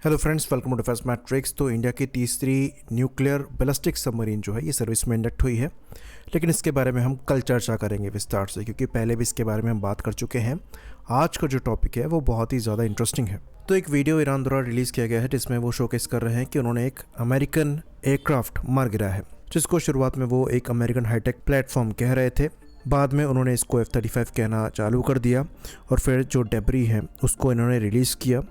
Hello friends, welcome to Defence Matrix. तो India की तीसरी न्यूक्लियर बैलिस्टिक सबमरीन जो है ये सर्विस में इंडक्ट हुई है, लेकिन इसके बारे में हम कल चर्चा करेंगे विस्तार से, क्योंकि पहले भी इसके बारे में हम बात कर चुके हैं। आज का जो टॉपिक है वो बहुत ही ज़्यादा इंटरेस्टिंग है। तो एक वीडियो ईरान द्वारा रिलीज़ किया गया है जिसमें वो शोकेस कर रहे हैं कि उन्होंने एक अमेरिकन एयरक्राफ्ट मार गिराया है, जिसको शुरुआत में वो एक अमेरिकन हाईटेक प्लेटफॉर्म कह रहे थे। बाद में उन्होंने इसको F-35 कहना चालू कर दिया और फिर जो डेब्री है उसको इन्होंने रिलीज़ किया।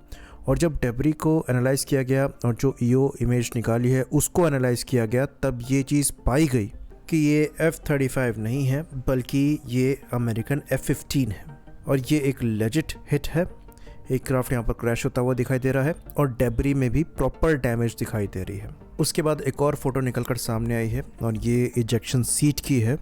और जब डेब्री को एनालाइज़ किया गया और जो ईओ इमेज निकाली है उसको एनालाइज़ किया गया, तब ये चीज़ पाई गई कि ये F-35 नहीं है बल्कि ये अमेरिकन F-15 है और ये एक लेजिट हिट है। एयरक्राफ्ट यहाँ पर क्रैश होता हुआ दिखाई दे रहा है और डेब्री में भी प्रॉपर डैमेज दिखाई दे रही है। उसके बाद एक और फोटो निकलकर सामने आई है और ये इजेक्शन सीट की है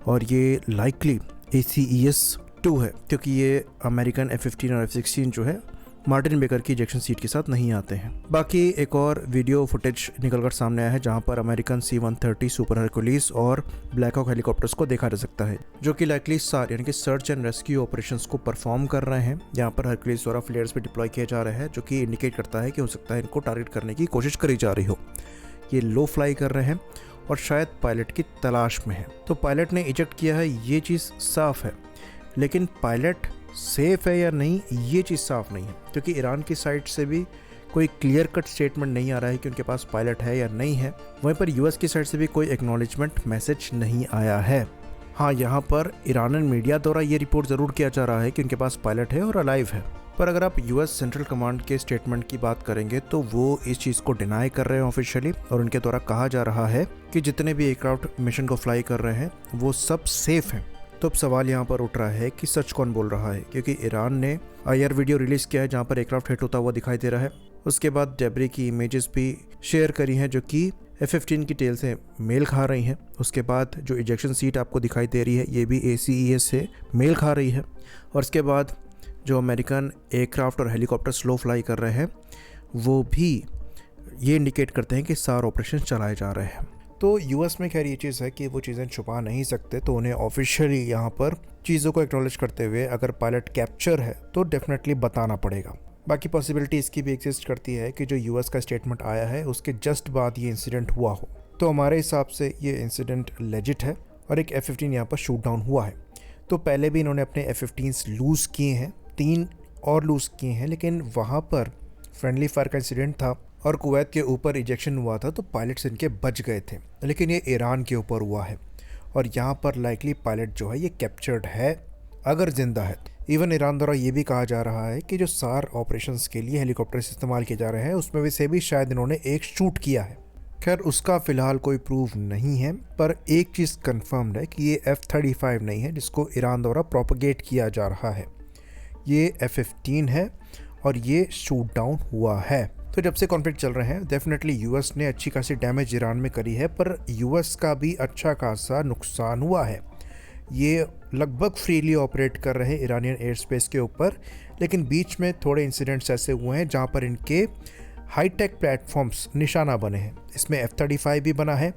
और ये लाइकली ACES-2 है, क्योंकि ये अमेरिकन F-15 और F-16 जो है मार्टिन बेकर की इजेक्शन सीट के साथ नहीं आते हैं। बाकी एक और वीडियो फुटेज निकलकर सामने आया है जहां पर अमेरिकन C-130 सुपर हरकुलिस और ब्लैक हॉक हेलीकॉप्टर्स को देखा जा सकता है, जो कि लाइकली SAR यानी कि सर्च एंड रेस्क्यू ऑपरेशंस को परफॉर्म कर रहे हैं। यहाँ पर हरकुलिस द्वारा फ्लेयर्स पे डिप्लॉय किया जा रहा है, जो कि इंडिकेट करता है कि हो सकता है इनको टारगेट करने की कोशिश करी जा रही हो। ये लो फ्लाई कर रहे हैं और शायद पायलट की तलाश में है। तो पायलट ने इजेक्ट किया है, ये चीज़ साफ है, लेकिन पायलट सेफ है या नहीं ये चीज़ साफ नहीं है, क्योंकि ईरान की साइड से भी कोई क्लियर कट स्टेटमेंट नहीं आ रहा है कि उनके पास पायलट है या नहीं है। वहीं पर यूएस की साइड से भी कोई एक्नॉलेजमेंट मैसेज नहीं आया है। हाँ, यहाँ पर ईरानियन मीडिया द्वारा ये रिपोर्ट ज़रूर किया जा रहा है कि उनके पास पायलट है और अलाइव है, पर अगर आप यूएस सेंट्रल कमांड के स्टेटमेंट की बात करेंगे तो वो इस चीज़ को डिनाई कर रहे हैं ऑफिशियली, और उनके द्वारा कहा जा रहा है कि जितने भी एयरक्राफ्ट मिशन को फ्लाई कर रहे हैं वो सब सेफ हैं। तो अब सवाल यहाँ पर उठ रहा है कि सच कौन बोल रहा है, क्योंकि ईरान ने IR वीडियो रिलीज़ किया है जहाँ पर एयरक्राफ्ट हिट होता हुआ दिखाई दे रहा है। उसके बाद डेब्री की इमेजेस भी शेयर करी हैं जो कि F-15 की टेल से मेल खा रही हैं। उसके बाद जो इजेक्शन सीट आपको दिखाई दे रही है ये भी ACES से मेल खा रही है। और उसके बाद जो अमेरिकन एयरक्राफ्ट और हेलीकॉप्टर स्लो फ्लाई कर रहे हैं वो भी ये इंडिकेट करते हैं कि SAR ऑपरेशन चलाए जा रहे हैं। तो यूएस में खैर ये चीज़ है कि वो चीज़ें छुपा नहीं सकते, तो उन्हें ऑफिशियली यहाँ पर चीज़ों को एक्नॉलेज करते हुए अगर पायलट कैप्चर है तो डेफिनेटली बताना पड़ेगा। बाकी पॉसिबिलिटी इसकी भी एग्जिस्ट करती है कि जो यूएस का स्टेटमेंट आया है उसके जस्ट बाद ये इंसिडेंट हुआ हो। तो हमारे हिसाब से ये इंसिडेंट लेजिट है और एक F-15 यहाँ पर शूट डाउन हुआ है। तो पहले भी इन्होंने अपने F-15s लूज़ किए हैं, 3 और लूज़ किए हैं, लेकिन वहाँ पर फ्रेंडली फायर का इंसिडेंट था और कुवैत के ऊपर इजेक्शन हुआ था तो पायलट्स इनके बच गए थे। लेकिन ये ईरान के ऊपर हुआ है और यहाँ पर लाइकली पायलट जो है ये कैप्चर्ड है अगर जिंदा है। इवन ईरान द्वारा ये भी कहा जा रहा है कि जो SAR ऑपरेशंस के लिए हेलीकॉप्टर्स इस्तेमाल किए जा रहे हैं उसमें से भी शायद इन्होंने एक शूट किया है। खैर उसका फ़िलहाल कोई प्रूफ नहीं है, पर एक चीज़ कन्फर्म्ड है कि ये F-35 नहीं है जिसको ईरान द्वारा प्रोपगेट किया जा रहा है, ये F-15 है और ये शूट डाउन हुआ है। तो जब से कॉन्फ्लिक्ट चल रहे हैं डेफिनेटली यूएस ने अच्छी खासी डैमेज ईरान में करी है, पर यूएस का भी अच्छा खासा नुकसान हुआ है। ये लगभग फ्रीली ऑपरेट कर रहे हैं ईरानियन एयर स्पेस के ऊपर, लेकिन बीच में थोड़े इंसिडेंट्स ऐसे हुए हैं जहां पर इनके हाईटेक प्लेटफॉर्म्स निशाना बने हैं। इसमें F-35 भी बना है,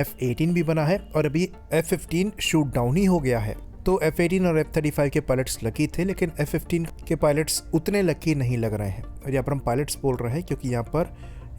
F-18 भी बना है और अभी F-15 शूट डाउन ही हो गया है। तो F-18 और F-35 के पायलट्स लकी थे, लेकिन F-15 के पायलट्स उतने लकी नहीं लग रहे हैं। और यहाँ पर हम पायलट्स बोल रहे हैं क्योंकि यहाँ पर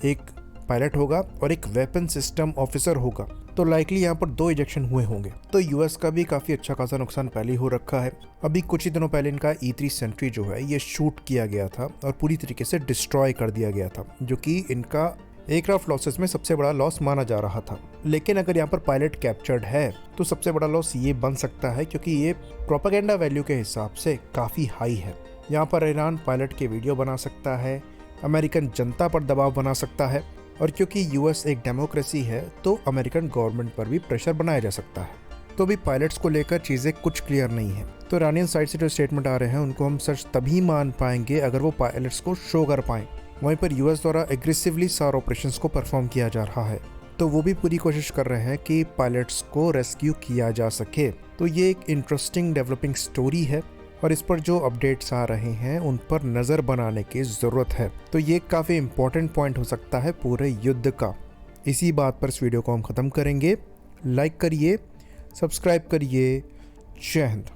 एक पायलट होगा और एक वेपन सिस्टम ऑफिसर होगा, तो लाइकली यहाँ पर 2 इजेक्शन हुए होंगे। तो यूएस का भी काफ़ी अच्छा खासा नुकसान पहले ही हो रखा है। अभी कुछ ही दिनों पहले इनका E-3 सेंट्री जो है ये शूट किया गया था और पूरी तरीके से डिस्ट्रॉय कर दिया गया था, जो कि इनका एयरक्राफ्ट लॉसेस में सबसे बड़ा लॉस माना जा रहा था। लेकिन अगर यहाँ पर पायलट कैप्चर्ड है तो सबसे बड़ा लॉस ये बन सकता है, क्योंकि ये प्रोपेगेंडा वैल्यू के हिसाब से काफ़ी हाई है। यहाँ पर ईरान पायलट के वीडियो बना सकता है, अमेरिकन जनता पर दबाव बना सकता है, और क्योंकि यूएस एक डेमोक्रेसी है तो अमेरिकन गवर्नमेंट पर भी प्रेशर बनाया जा सकता है। तो भी पायलट्स को लेकर चीज़ें कुछ क्लियर नहीं है। तो ईरानियन साइड से जो स्टेटमेंट आ रहे हैं उनको हम सच तभी मान पाएंगे अगर वो पायलट्स को शो कर पाएँ। वहीं पर यूएस द्वारा एग्रेसिवली SAR ऑपरेशंस को परफॉर्म किया जा रहा है, तो वो भी पूरी कोशिश कर रहे हैं कि पायलट्स को रेस्क्यू किया जा सके। तो ये एक इंटरेस्टिंग डेवलपिंग स्टोरी है और इस पर जो अपडेट्स आ रहे हैं उन पर नज़र बनाने की ज़रूरत है। तो ये काफ़ी इंपॉर्टेंट पॉइंट हो सकता है पूरे युद्ध का। इसी बात पर इस वीडियो को हम ख़त्म करेंगे। लाइक करिए, सब्सक्राइब करिए। जय हिंद।